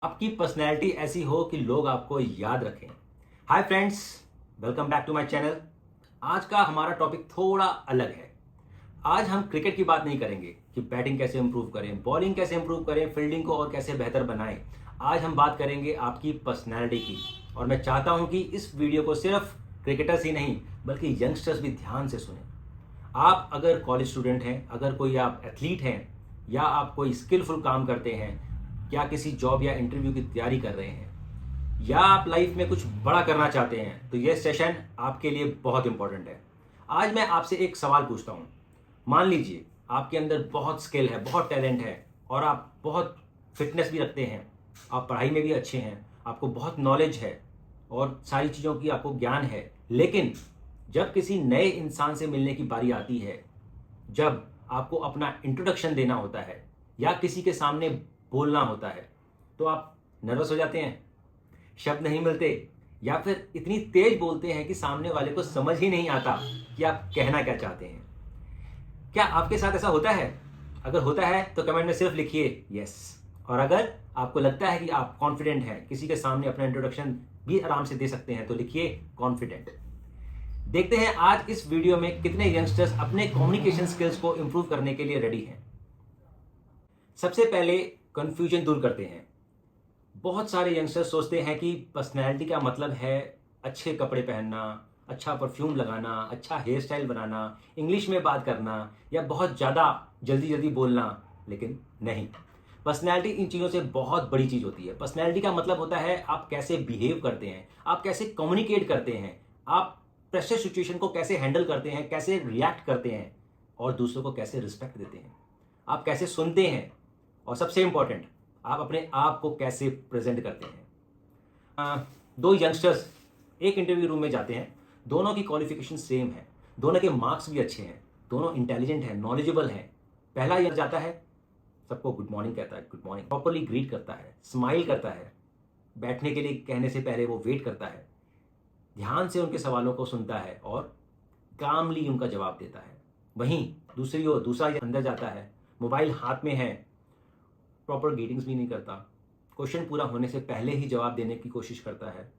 आपकी पर्सनैलिटी ऐसी हो कि लोग आपको याद रखें। Hi friends, welcome back to my channel. आज का हमारा टॉपिक थोड़ा अलग है। आज हम क्रिकेट की बात नहीं करेंगे कि बैटिंग कैसे इंप्रूव करें, बॉलिंग कैसे इंप्रूव करें, फील्डिंग को और कैसे बेहतर बनाएं। आज हम बात करेंगे आपकी पर्सनैलिटी की। और मैं चाहता हूं कि इस वीडियो को सिर्फ क्रिकेटर्स ही नहीं बल्कि यंगस्टर्स भी ध्यान से सुनें। आप अगर कॉलेज स्टूडेंट हैं, अगर कोई आप एथलीट हैं, या आप कोई स्किलफुल काम करते हैं, या किसी जॉब या इंटरव्यू की तैयारी कर रहे हैं, या आप लाइफ में कुछ बड़ा करना चाहते हैं, तो यह सेशन आपके लिए बहुत इंपॉर्टेंट है। आज मैं आपसे एक सवाल पूछता हूं। मान लीजिए आपके अंदर बहुत स्किल है, बहुत टैलेंट है, और आप बहुत फिटनेस भी रखते हैं, आप पढ़ाई में भी अच्छे हैं, आपको बहुत नॉलेज है और सारी चीज़ों की आपको ज्ञान है, लेकिन जब किसी नए इंसान से मिलने की बारी आती है, जब आपको अपना इंट्रोडक्शन देना होता है या किसी के सामने बोलना होता है, तो आप नर्वस हो जाते हैं, शब्द नहीं मिलते, या फिर इतनी तेज बोलते हैं कि सामने वाले को समझ ही नहीं आता कि आप कहना क्या चाहते हैं। क्या आपके साथ ऐसा होता है? अगर होता है तो कमेंट में सिर्फ लिखिए यस। और अगर आपको लगता है कि आप कॉन्फिडेंट हैं, किसी के सामने अपना इंट्रोडक्शन भी आराम से दे सकते हैं, तो लिखिए कॉन्फिडेंट। देखते हैं आज इस वीडियो में कितने यंगस्टर्स अपने कम्युनिकेशन स्किल्स को इंप्रूव करने के लिए रेडी हैं। सबसे पहले कंफ्यूजन दूर करते हैं। बहुत सारे यंगस्टर्स सोचते हैं कि पर्सनैलिटी का मतलब है अच्छे कपड़े पहनना, अच्छा परफ्यूम लगाना, अच्छा हेयर स्टाइल बनाना, इंग्लिश में बात करना, या बहुत ज़्यादा जल्दी जल्दी बोलना। लेकिन नहीं, पर्सनैलिटी इन चीज़ों से बहुत बड़ी चीज़ होती है। पर्सनैलिटी का मतलब होता है आप कैसे बिहेव करते हैं, आप कैसे कम्युनिकेट करते हैं, आप प्रेशर सिचुएशन को कैसे हैंडल करते हैं, कैसे रिएक्ट करते हैं, और दूसरों को कैसे रिस्पेक्ट देते हैं, आप कैसे सुनते हैं, और सबसे इंपॉर्टेंट, आप अपने आप को कैसे प्रेजेंट करते हैं। दो यंगस्टर्स एक इंटरव्यू रूम में जाते हैं। दोनों की क्वालिफिकेशन सेम है, दोनों के मार्क्स भी अच्छे हैं, दोनों इंटेलिजेंट हैं, नॉलेजेबल हैं। पहला यंग जाता है, सबको गुड मॉर्निंग कहता है, गुड मॉर्निंग प्रॉपरली ग्रीट करता है, स्माइल करता है, बैठने के लिए कहने से पहले वो वेट करता है, ध्यान से उनके सवालों को सुनता है और कामली उनका जवाब देता है। वहीं दूसरी ओर दूसरा अंदर जाता है, मोबाइल हाथ में है, प्रॉपर गेटिंग्स भी नहीं करता, क्वेश्चन पूरा होने से पहले ही जवाब देने की कोशिश करता है।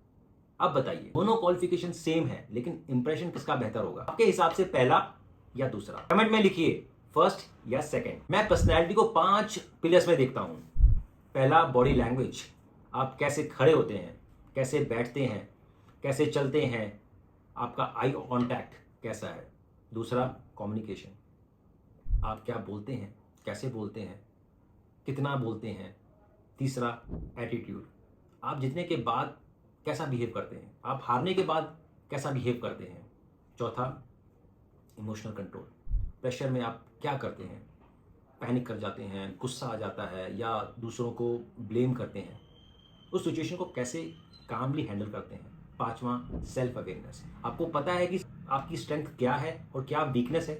अब बताइए, दोनों क्वालिफिकेशन सेम है, लेकिन इंप्रेशन किसका बेहतर होगा आपके हिसाब से, पहला या दूसरा? कमेंट में लिखिए फर्स्ट या सेकंड। मैं पर्सनैलिटी को 5 पिलर्स में देखता हूं। पहला, बॉडी लैंग्वेज। आप कैसे खड़े होते हैं, कैसे बैठते हैं, कैसे चलते हैं, आपका आई कांटेक्ट कैसा है। दूसरा, कम्युनिकेशन। आप क्या बोलते हैं, कैसे बोलते हैं, कितना बोलते हैं। तीसरा, एटीट्यूड। आप जीतने के बाद कैसा बिहेव करते हैं, आप हारने के बाद कैसा बिहेव करते हैं। चौथा, इमोशनल कंट्रोल। प्रेशर में आप क्या करते हैं, पैनिक कर जाते हैं, गुस्सा आ जाता है, या दूसरों को ब्लेम करते हैं, उस सिचुएशन को कैसे कामली हैंडल करते हैं। पांचवा, सेल्फ अवेयरनेस। आपको पता है कि आपकी स्ट्रेंथ क्या है और क्या वीकनेस है,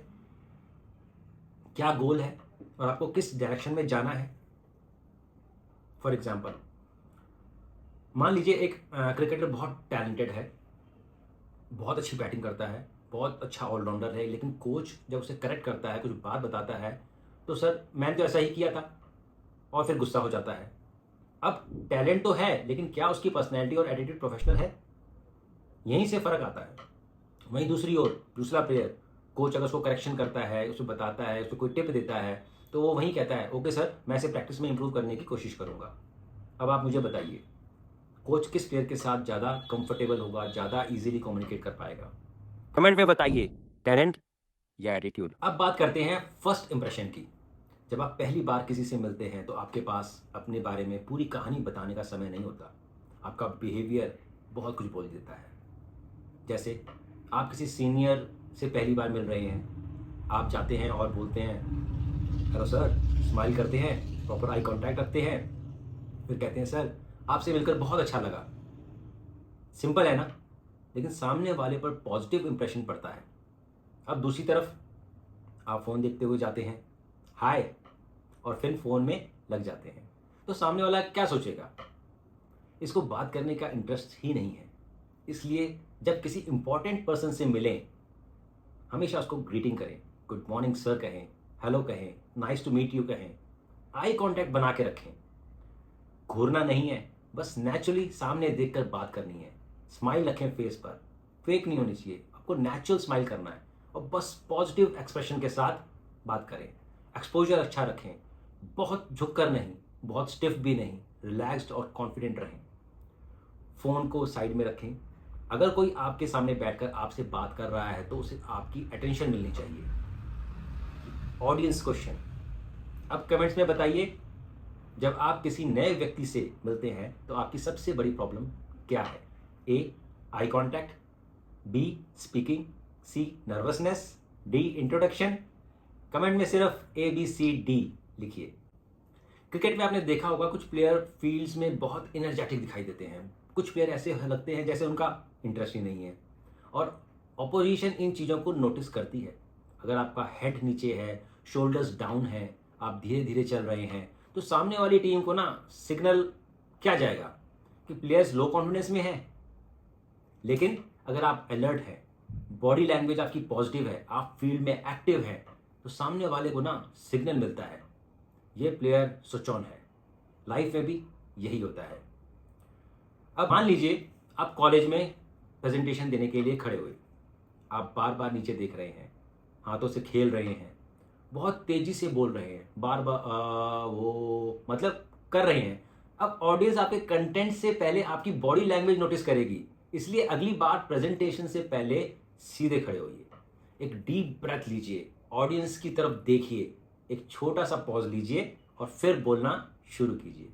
क्या गोल है, और आपको किस डायरेक्शन में जाना है। फॉर एग्जाम्पल, मान लीजिए एक क्रिकेटर बहुत टैलेंटेड है, बहुत अच्छी बैटिंग करता है, बहुत अच्छा ऑलराउंडर है, लेकिन कोच जब उसे करेक्ट करता है, कुछ बात बताता है, तो सर मैंने तो ऐसा ही किया था, और फिर गुस्सा हो जाता है। अब टैलेंट तो है, लेकिन क्या उसकी पर्सनैलिटी और एटीट्यूड प्रोफेशनल है? यहीं से फ़र्क आता है। वहीं दूसरी ओर दूसरा प्लेयर, कोच अगर उसको करेक्शन करता है, उसे बताता है, उसको कोई टिप देता है, तो वो वहीं कहता है ओके सर, मैं इसे प्रैक्टिस में इंप्रूव करने की कोशिश करूँगा। अब आप मुझे बताइए, कोच किस प्लेयर के साथ ज़्यादा कंफर्टेबल होगा, ज़्यादा इजीली कम्युनिकेट कर पाएगा? कमेंट में बताइए, टैलेंट या एटीट्यूड। अब बात करते हैं फर्स्ट इंप्रेशन की। जब आप पहली बार किसी से मिलते हैं तो आपके पास अपने बारे में पूरी कहानी बताने का समय नहीं होता। आपका बिहेवियर बहुत कुछ बोल देता है। जैसे आप किसी सीनियर से पहली बार मिल रहे हैं, आप जाते हैं और बोलते हैं हेलो सर, स्माइल करते हैं, प्रॉपर आई कांटेक्ट रखते हैं, फिर कहते हैं सर आपसे मिलकर बहुत अच्छा लगा। सिंपल है ना? लेकिन सामने वाले पर पॉजिटिव इंप्रेशन पड़ता है। अब दूसरी तरफ आप फ़ोन देखते हुए जाते हैं, हाय, और फिर फ़ोन में लग जाते हैं, तो सामने वाला क्या सोचेगा? इसको बात करने का इंटरेस्ट ही नहीं है। इसलिए जब किसी इंपॉर्टेंट पर्सन से मिलें, हमेशा उसको ग्रीटिंग करें, गुड मॉर्निंग सर कहें, हेलो कहें, नाइस टू मीट यू कहें, आई कांटेक्ट बना के रखें। घूरना नहीं है, बस नेचुरली सामने देखकर बात करनी है। स्माइल रखें फेस पर, फेक नहीं होनी चाहिए, आपको नेचुरल स्माइल करना है और बस पॉजिटिव एक्सप्रेशन के साथ बात करें। एक्सपोजर अच्छा रखें, बहुत झुककर नहीं, बहुत स्टिफ भी नहीं, रिलैक्स्ड और कॉन्फिडेंट रहें। फ़ोन को साइड में रखें। अगर कोई आपके सामने बैठकर आपसे बात कर रहा है तो उसे आपकी अटेंशन मिलनी चाहिए। ऑडियंस क्वेश्चन, अब कमेंट्स में बताइए, जब आप किसी नए व्यक्ति से मिलते हैं तो आपकी सबसे बड़ी प्रॉब्लम क्या है? ए, आई कांटेक्ट, बी, स्पीकिंग, सी, नर्वसनेस, डी, इंट्रोडक्शन। कमेंट में सिर्फ ए, बी, सी, डी लिखिए। क्रिकेट में आपने देखा होगा कुछ प्लेयर फील्ड्स में बहुत एनर्जेटिक दिखाई देते हैं, कुछ प्लेयर ऐसे लगते हैं जैसे उनका इंटरेस्ट ही नहीं है, और ऑपोजिशन इन चीज़ों को नोटिस करती है। अगर आपका हेड नीचे है, शोल्डर्स डाउन है, आप धीरे धीरे चल रहे हैं, तो सामने वाली टीम को ना सिग्नल क्या जाएगा कि प्लेयर्स लो कॉन्फिडेंस में है। लेकिन अगर आप अलर्ट हैं, बॉडी लैंग्वेज आपकी पॉजिटिव है, आप फील्ड में एक्टिव हैं, तो सामने वाले को ना सिग्नल मिलता है ये प्लेयर स्विच ऑन है। लाइफ में भी यही होता है। अब मान लीजिए आप कॉलेज में प्रेजेंटेशन देने के लिए खड़े हुए, आप बार बार नीचे देख रहे हैं, हाथों से खेल रहे हैं, बहुत तेजी से बोल रहे हैं, बार बार वो मतलब कर रहे हैं। अब ऑडियंस आपके कंटेंट से पहले आपकी बॉडी लैंग्वेज नोटिस करेगी, इसलिए अगली बार प्रेजेंटेशन से पहले सीधे खड़े होइए, एक डीप ब्रेथ लीजिए, ऑडियंस की तरफ देखिए, एक छोटा सा पॉज लीजिए और फिर बोलना शुरू कीजिए।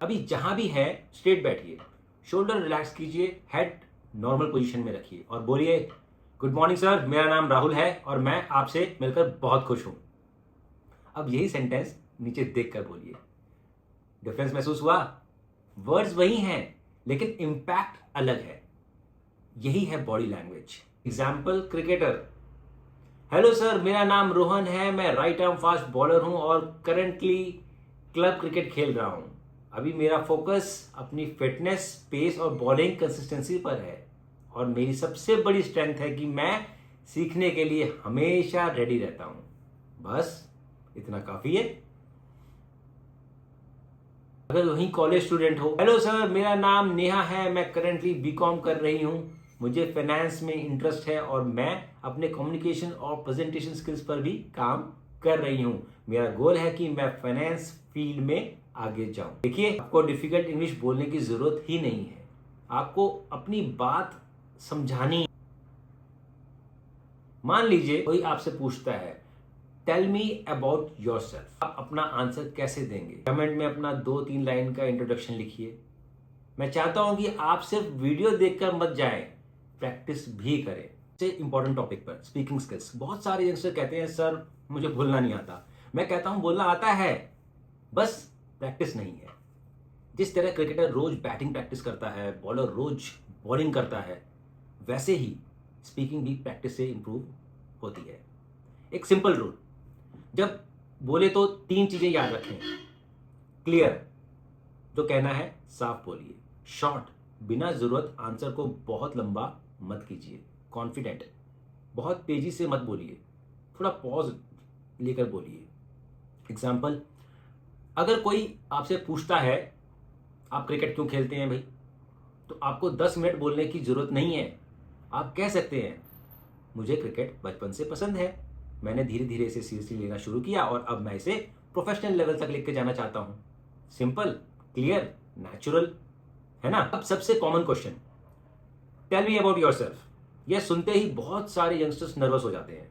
अभी जहां भी है स्ट्रेट बैठिए, शोल्डर रिलैक्स कीजिए, हेड नॉर्मल पोजीशन में रखिए और बोलिए, गुड मॉर्निंग सर, मेरा नाम राहुल है और मैं आपसे मिलकर बहुत खुश हूं। अब यही सेंटेंस नीचे देखकर बोलिए। डिफरेंस महसूस हुआ? वर्ड्स वही हैं लेकिन इंपैक्ट अलग है। यही है body language. Example, cricketer, hello sir, मेरा नाम रोहन है, मैं राइट आर्म फास्ट बॉलर हूं और करंटली क्लब क्रिकेट खेल रहा हूं। अभी मेरा फोकस अपनी फिटनेस, पेस और बॉलिंग कंसिस्टेंसी पर है और मेरी सबसे बड़ी स्ट्रेंथ है कि मैं सीखने के लिए हमेशा रेडी रहता हूं। बस इतना काफी है। अगर वहीं कॉलेज स्टूडेंट हो, हेलो सर, मेरा नाम नेहा है, मैं करंटली बीकॉम कर रही हूं, मुझे फाइनेंस में इंटरेस्ट है और मैं अपने कम्युनिकेशन और प्रेजेंटेशन स्किल्स पर भी काम कर रही हूं। मेरा गोल है कि मैं फाइनेंस फील्ड में आगे जाऊं। देखिए, आपको डिफिकल्ट इंग्लिश बोलने की जरूरत ही नहीं है, आपको अपनी बात समझानी। मान लीजिए कोई आपसे पूछता है, टेल मी अबाउट योरसेल्फ, आप अपना आंसर कैसे देंगे? कमेंट में अपना 2-3 लाइन का इंट्रोडक्शन लिखिए। मैं चाहता हूं कि आप सिर्फ वीडियो देखकर मत जाएं, प्रैक्टिस भी करें। से इंपॉर्टेंट टॉपिक पर स्पीकिंग स्किल्स, बहुत सारे यंगस्टर कहते हैं सर मुझे बोलना नहीं आता। मैं कहता हूं बोलना आता है, बस प्रैक्टिस नहीं है। जिस तरह क्रिकेटर रोज बैटिंग प्रैक्टिस करता है, बॉलर रोज बॉलिंग करता है, वैसे ही स्पीकिंग भी प्रैक्टिस से इंप्रूव होती है। एक सिंपल रूल, जब बोले तो 3 चीजें याद रखें। क्लियर, जो कहना है साफ बोलिए। शॉर्ट, बिना जरूरत आंसर को बहुत लंबा मत कीजिए। कॉन्फिडेंट, बहुत तेजी से मत बोलिए, थोड़ा पॉज लेकर बोलिए। एग्जाम्पल, अगर कोई आपसे पूछता है आप क्रिकेट क्यों खेलते हैं भाई, तो आपको 10 मिनट बोलने की जरूरत नहीं है। आप कह सकते हैं मुझे क्रिकेट बचपन से पसंद है, मैंने धीरे धीरे इसे सीरियसली लेना शुरू किया और अब मैं इसे प्रोफेशनल लेवल तक लेकर जाना चाहता हूं। सिंपल, क्लियर, नेचुरल, है ना? अब सबसे common question, tell me about yourself. यह सुनते ही बहुत सारे यंगस्टर्स नर्वस हो जाते हैं,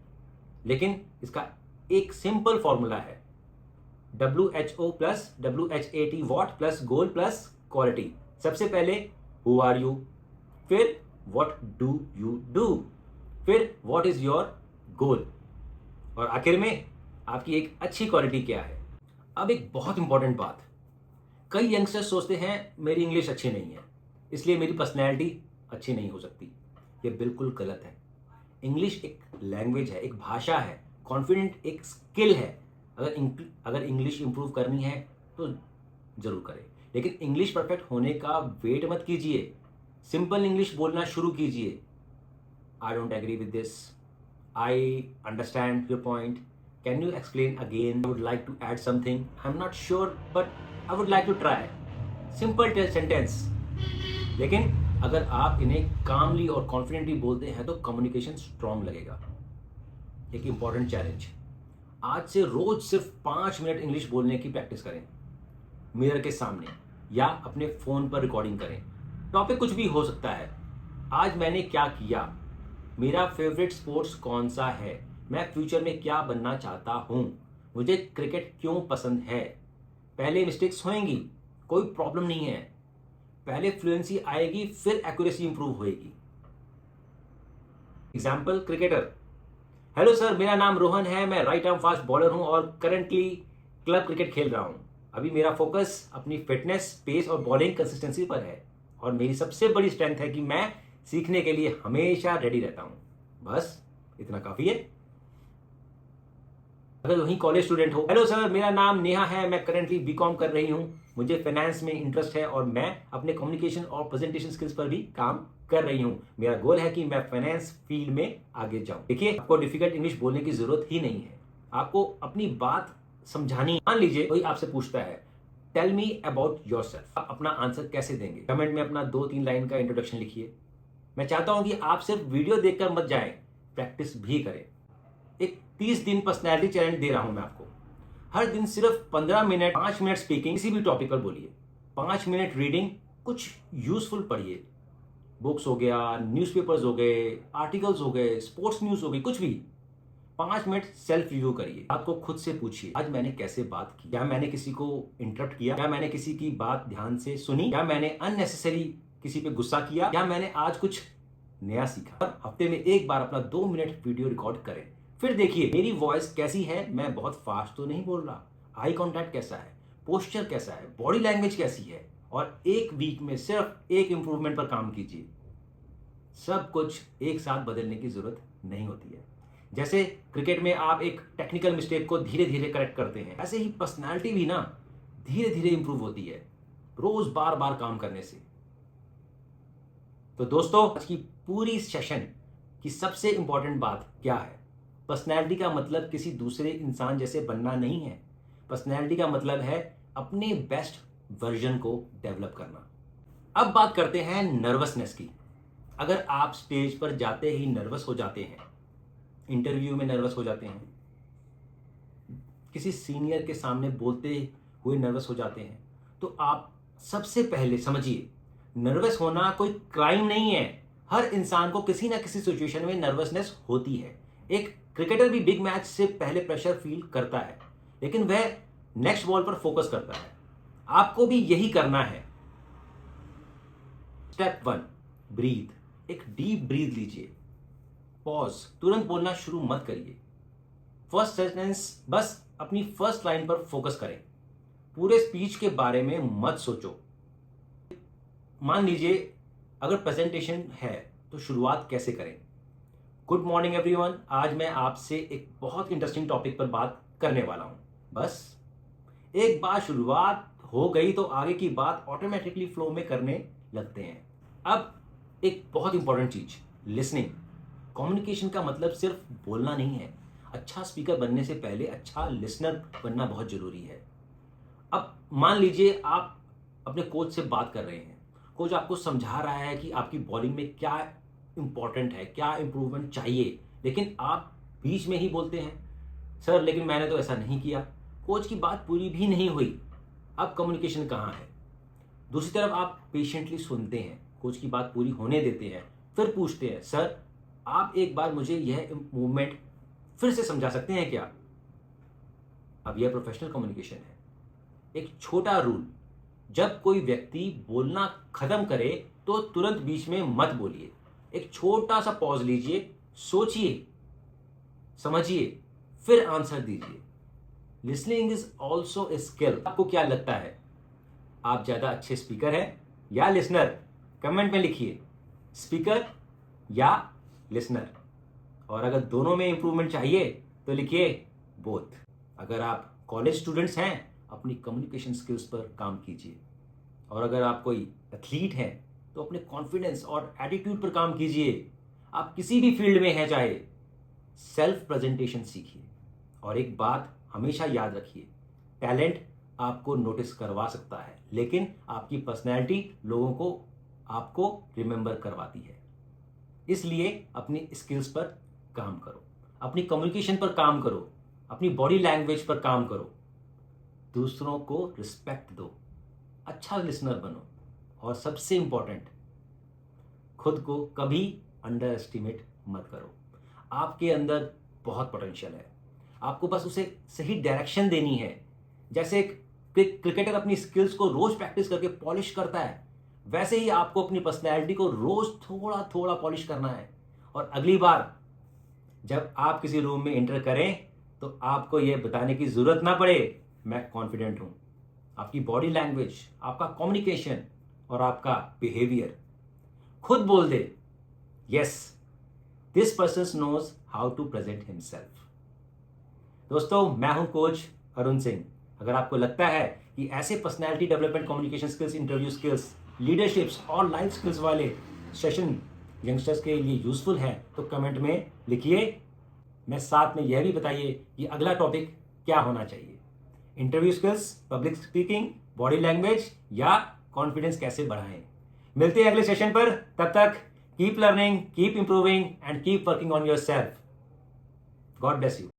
लेकिन इसका एक सिंपल फॉर्मूला है, WHO plus WHAT, what plus goal plus quality. सबसे पहले हु आर यू, फिर व्हाट डू यू डू, फिर व्हाट इज योर गोल, और आखिर में आपकी एक अच्छी क्वालिटी क्या है। अब एक बहुत इंपॉर्टेंट बात, कई यंगस्टर्स सोचते हैं मेरी इंग्लिश अच्छी नहीं है इसलिए मेरी पर्सनैलिटी अच्छी नहीं हो सकती। ये बिल्कुल गलत है। इंग्लिश एक लैंग्वेज है, एक भाषा है, कॉन्फिडेंट एक स्किल है। अगर इंग्लिश इंप्रूव करनी है तो जरूर करें, लेकिन इंग्लिश परफेक्ट होने का वेट मत कीजिए, सिंपल इंग्लिश बोलना शुरू कीजिए। I don't agree with this, I understand your point, can you explain again? I would like to add something, I am not sure but I would like to try. Simple sentence, लेकिन अगर आप इन्हें कामली और confidently बोलते हैं तो communication strong लगेगा। एक इंपॉर्टेंट चैलेंज, आज से रोज सिर्फ 5 मिनट इंग्लिश बोलने की प्रैक्टिस करें। मिरर के सामने या अपने फोन पर रिकॉर्डिंग करें। टॉपिक कुछ भी हो सकता है। आज मैंने क्या किया, मेरा फेवरेट स्पोर्ट्स कौन सा है, मैं फ्यूचर में क्या बनना चाहता हूं, मुझे क्रिकेट क्यों पसंद है। पहले मिस्टेक्स होंगी, कोई प्रॉब्लम नहीं है। पहले फ्लुएंसी आएगी, फिर एक्यूरेसी इंप्रूव होएगी। Example, cricketer. हेलो सर, मेरा नाम रोहन है, मैं राइट आर्म फास्ट बॉलर हूं और करंटली क्लब क्रिकेट खेल रहा हूं। अभी मेरा फोकस अपनी फिटनेस, पेस और बॉलिंग कंसिस्टेंसी पर है और मेरी सबसे बड़ी स्ट्रेंथ है कि मैं सीखने के लिए हमेशा रेडी रहता हूं। बस इतना काफी है। अगर वहीं कॉलेज स्टूडेंट हो, हेलो सर, मेरा नाम नेहा है, मैं करंटली बीकॉम कर रही हूं, मुझे फाइनेंस में इंटरेस्ट है और मैं अपने कम्युनिकेशन और प्रेजेंटेशन स्किल्स पर भी काम कर रही हूं। मेरा गोल है कि मैं फाइनेंस फील्ड में आगे जाऊं। देखिए, आपको डिफिकल्ट इंग्लिश बोलने की जरूरत ही नहीं है, आपको अपनी बात समझानी। मान लीजिए कोई आपसे पूछता है, टेल मी अबाउट योरसेल्फ, आप अपना आंसर कैसे देंगे? कमेंट में अपना 2-3 लाइन का इंट्रोडक्शन लिखिए। मैं चाहता हूं कि आप सिर्फ वीडियो देखकर मत जाएं, प्रैक्टिस भी करें। एक 30 दिन पर्सनैलिटी चैलेंज दे रहा हूं मैं आपको। हर दिन सिर्फ 15 मिनट, 5 मिनट स्पीकिंग, किसी भी टॉपिक पर बोलिए। 5 मिनट रीडिंग, कुछ यूजफुल पढ़िए। बुक्स हो गया, न्यूज़पेपर्स हो गए, आर्टिकल्स हो गए, स्पोर्ट्स न्यूज हो गई, कुछ भी। 5 मिनट सेल्फ रिव्यू करिए। आपको खुद से पूछिए, आज मैंने कैसे बात की? क्या मैंने किसी को इंटरप्ट किया? क्या मैंने किसी की बात ध्यान से सुनी? क्या मैंने अननेसेसरी किसी पे गुस्सा किया? क्या मैंने आज कुछ नया सीखा? हफ्ते में एक बार अपना 2 मिनट वीडियो रिकॉर्ड करें, फिर देखिए मेरी वॉइस कैसी है, मैं बहुत फास्ट तो नहीं बोल रहा, आई कांटेक्ट कैसा है, पोस्चर कैसा है, बॉडी लैंग्वेज कैसी है, और एक वीक में सिर्फ एक इंप्रूवमेंट पर काम कीजिए। सब कुछ एक साथ बदलने की जरूरत नहीं होती है। जैसे क्रिकेट में आप एक टेक्निकल मिस्टेक को धीरे धीरे करेक्ट करते हैं, ऐसे ही पर्सनालिटी भी ना धीरे धीरे इंप्रूव होती है, रोज बार बार काम करने से। तो दोस्तों, आज की पूरी सेशन की सबसे इंपॉर्टेंट बात क्या है? पर्सनैलिटी का मतलब किसी दूसरे इंसान जैसे बनना नहीं है। पर्सनैलिटी का मतलब है अपने बेस्ट वर्जन को डेवलप करना। अब बात करते हैं नर्वसनेस की। अगर आप स्टेज पर जाते ही नर्वस हो जाते हैं, इंटरव्यू में नर्वस हो जाते हैं, किसी सीनियर के सामने बोलते हुए नर्वस हो जाते हैं, तो आप सबसे पहले समझिए, नर्वस होना कोई क्राइम नहीं है। हर इंसान को किसी ना किसी सिचुएशन में नर्वसनेस होती है। एक क्रिकेटर भी बिग मैच से पहले प्रेशर फील करता है, लेकिन वह नेक्स्ट बॉल पर फोकस करता है। आपको भी यही करना है। Step 1, breathe. एक डीप ब्रीथ लीजिए, पॉज, तुरंत बोलना शुरू मत करिए। फर्स्ट सेंटेंस, बस अपनी फर्स्ट लाइन पर फोकस करें, पूरे स्पीच के बारे में मत सोचो। मान लीजिए अगर प्रेजेंटेशन है तो शुरुआत कैसे करें? गुड मॉर्निंग एवरीवन, आज मैं आपसे एक बहुत इंटरेस्टिंग टॉपिक पर बात करने वाला हूं। बस एक बार शुरुआत हो गई तो आगे की बात ऑटोमेटिकली फ्लो में करने लगते हैं। अब एक बहुत इंपॉर्टेंट चीज, लिसनिंग। कम्युनिकेशन का मतलब सिर्फ बोलना नहीं है। अच्छा स्पीकर बनने से पहले अच्छा लिसनर बनना बहुत जरूरी है। अब मान लीजिए आप अपने कोच से बात कर रहे हैं, कोच आपको समझा रहा है कि आपकी बॉलिंग में क्या इंपॉर्टेंट है, क्या इंप्रूवमेंट चाहिए, लेकिन आप बीच में ही बोलते हैं, सर लेकिन मैंने तो ऐसा नहीं किया। कोच की बात पूरी भी नहीं हुई, अब कम्युनिकेशन कहाँ है? दूसरी तरफ आप पेशेंटली सुनते हैं, कोच की बात पूरी होने देते हैं, फिर पूछते हैं, सर आप एक बार मुझे यह मूवमेंट फिर से समझा सकते हैं क्या? अब यह प्रोफेशनल कम्युनिकेशन है। एक छोटा रूल, जब कोई व्यक्ति बोलना खत्म करे तो तुरंत बीच में मत बोलिए। एक छोटा सा पॉज लीजिए, सोचिए, समझिए, फिर आंसर दीजिए। Listening is also a skill. आपको क्या लगता है, आप ज्यादा अच्छे स्पीकर हैं या लिसनर? कमेंट में लिखिए, स्पीकर या लिसनर। और अगर दोनों में इंप्रूवमेंट चाहिए तो लिखिए बोथ। अगर आप कॉलेज स्टूडेंट्स हैं, अपनी कम्युनिकेशन स्किल्स पर काम कीजिए। और अगर आप कोई एथलीट हैं तो अपने कॉन्फिडेंस और एटीट्यूड पर काम कीजिए। आप किसी भी फील्ड में हैं चाहे, सेल्फ प्रेजेंटेशन सीखिए और एक बात हमेशा याद रखिए, टैलेंट आपको नोटिस करवा सकता है, लेकिन आपकी पर्सनैलिटी लोगों को आपको रिमेंबर करवाती है। इसलिए अपनी स्किल्स पर काम करो, अपनी कम्युनिकेशन पर काम करो, अपनी बॉडी लैंग्वेज पर काम करो, दूसरों को रिस्पेक्ट दो, अच्छा लिसनर बनो, और सबसे इंपॉर्टेंट, खुद को कभी अंडर एस्टिमेट मत करो। आपके अंदर बहुत पोटेंशियल है, आपको बस उसे सही डायरेक्शन देनी है। जैसे एक क्रिकेटर अपनी स्किल्स को रोज प्रैक्टिस करके पॉलिश करता है, वैसे ही आपको अपनी पर्सनैलिटी को रोज थोड़ा थोड़ा पॉलिश करना है। और अगली बार जब आप किसी रूम में एंटर करें तो आपको यह बताने की जरूरत ना पड़े मैं कॉन्फिडेंट हूं। आपकी बॉडी लैंग्वेज, आपका कम्युनिकेशन और आपका बिहेवियर खुद बोल दे, yes this person knows how to present himself. दोस्तों, मैं हूं कोच अरुण सिंह। अगर आपको लगता है कि ऐसे personality development, communication skills, interview skills, leaderships और लाइफ स्किल्स वाले सेशन यंगस्टर्स के लिए यूजफुल है तो कमेंट में लिखिए। मैं साथ में यह भी बताइए कि अगला टॉपिक क्या होना चाहिए, interview skills, public speaking, body language या कॉन्फिडेंस कैसे बढ़ाएं। मिलते हैं अगले सेशन पर, तब तक keep learning, keep improving and keep working on your self. God bless you.